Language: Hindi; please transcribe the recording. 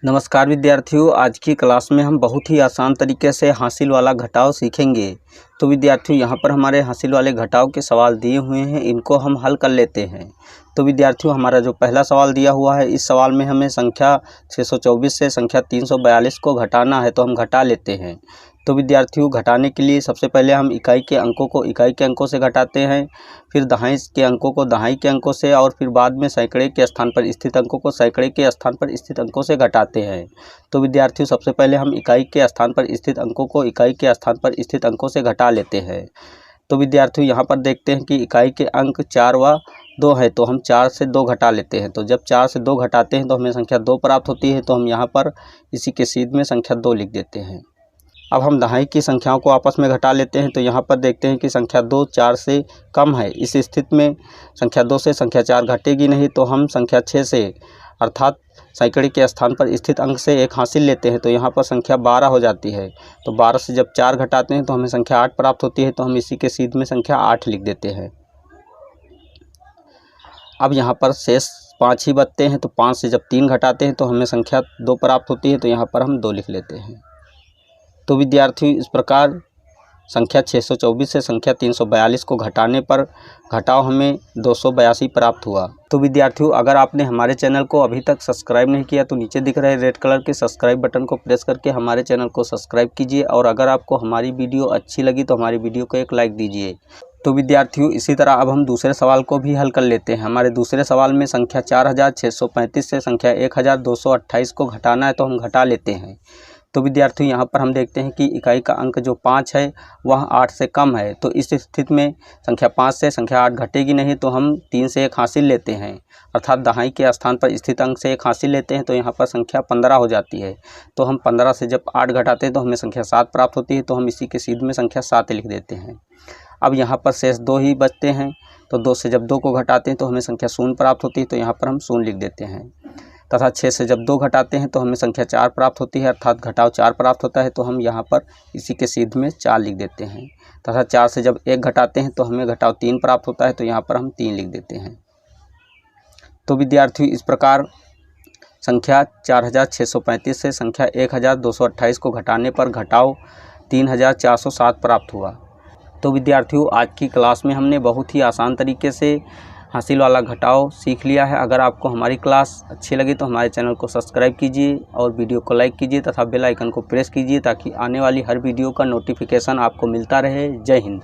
नमस्कार विद्यार्थियों, आज की क्लास में हम बहुत ही आसान तरीके से हासिल वाला घटाव सीखेंगे। तो विद्यार्थियों, यहाँ पर हमारे हासिल वाले घटाव के सवाल दिए हुए हैं, इनको हम हल कर लेते हैं। तो विद्यार्थियों, हमारा जो पहला सवाल दिया हुआ है, इस सवाल में हमें संख्या 624 से संख्या 342 को घटाना है, तो हम घटा लेते हैं। तो विद्यार्थियों, घटाने के लिए सबसे पहले हम इकाई के अंकों को इकाई के अंकों से घटाते हैं, फिर दहाई के अंकों को दहाई के अंकों से, और फिर बाद में सैकड़े के स्थान पर स्थित अंकों को सैकड़े के स्थान पर स्थित अंकों से घटाते हैं। तो विद्यार्थियों, सबसे पहले हम इकाई के स्थान पर स्थित अंकों को इकाई के स्थान पर स्थित अंकों से घटा लेते हैं। तो विद्यार्थियों, यहाँ पर देखते हैं कि इकाई के अंक 4 व 2 है, तो हम 4 से 2 घटा लेते हैं। तो जब 4 से 2 घटाते हैं तो हमें संख्या 2 प्राप्त होती है, तो हम यहाँ पर इसी के सीध में संख्या 2 लिख देते हैं। अब हम दहाई की संख्याओं को आपस में घटा लेते हैं। तो यहाँ पर देखते हैं कि संख्या 2 4 से कम है। इस स्थिति में संख्या 2 से संख्या 4 घटेगी नहीं, तो हम संख्या 6 से अर्थात सैकड़े के स्थान पर स्थित अंक से 1 हासिल लेते हैं। तो यहाँ पर संख्या 12 हो जाती है। तो 12 से जब 4 घटाते हैं तो हमें संख्या 8 प्राप्त होती है, तो हम इसी के सीध में संख्या 8 लिख देते हैं। अब यहाँ पर शेष 5 ही बचते हैं। तो 5 से जब 3 घटाते हैं तो हमें संख्या 2 प्राप्त होती है, तो यहाँ पर हम 2 लिख लेते हैं। तो विद्यार्थियों, इस प्रकार संख्या 624 से संख्या 342 को घटाने पर घटाव हमें 282 प्राप्त हुआ। तो विद्यार्थियों, अगर आपने हमारे चैनल को अभी तक सब्सक्राइब नहीं किया तो नीचे दिख रहे रेड कलर के सब्सक्राइब बटन को प्रेस करके हमारे चैनल को सब्सक्राइब कीजिए, और अगर आपको हमारी वीडियो अच्छी लगी तो हमारी वीडियो को एक लाइक दीजिए। तो विद्यार्थियों, इसी तरह अब हम दूसरे सवाल को भी हल कर लेते हैं। हमारे दूसरे सवाल में संख्या 4635 से संख्या 1228 को घटाना है, तो हम घटा लेते हैं। तो विद्यार्थियों, यहाँ पर हम देखते हैं कि इकाई का अंक जो 5 है वह 8 से कम है। तो इस स्थिति में संख्या 5 से संख्या 8 घटेगी नहीं, तो हम 3 से 1 हासिल लेते हैं, अर्थात दहाई के स्थान पर स्थित अंक से 1 हासिल लेते हैं। तो यहाँ पर संख्या 15 हो जाती है। तो हम 15 से जब 8 घटाते हैं तो हमें संख्या 7 प्राप्त होती है, तो हम इसी के सीध में संख्या 7 लिख देते हैं। अब यहाँ पर शेष 2 ही बचते हैं। तो 2 से जब 2 को घटाते हैं तो हमें संख्या 0 प्राप्त होती है, तो यहाँ पर हम 0 लिख देते हैं। तथा 6 से जब 2 घटाते हैं तो हमें संख्या 4 प्राप्त होती है, अर्थात घटाव 4 प्राप्त होता है, तो हम यहाँ पर इसी के सीध में 4 लिख देते हैं। तथा 4 से जब 1 घटाते हैं तो हमें घटाव 3 प्राप्त होता है, तो यहाँ पर हम 3 लिख देते हैं। तो विद्यार्थियों, इस प्रकार संख्या 4635 से संख्या 1228 को घटाने पर घटाव 3407 प्राप्त हुआ। तो विद्यार्थियों, आज की क्लास में हमने बहुत ही आसान तरीके से हासिल वाला घटाव सीख लिया है। अगर आपको हमारी क्लास अच्छी लगी तो हमारे चैनल को सब्सक्राइब कीजिए और वीडियो को लाइक कीजिए तथा बेल आइकन को प्रेस कीजिए, ताकि आने वाली हर वीडियो का नोटिफिकेशन आपको मिलता रहे। जय हिंद।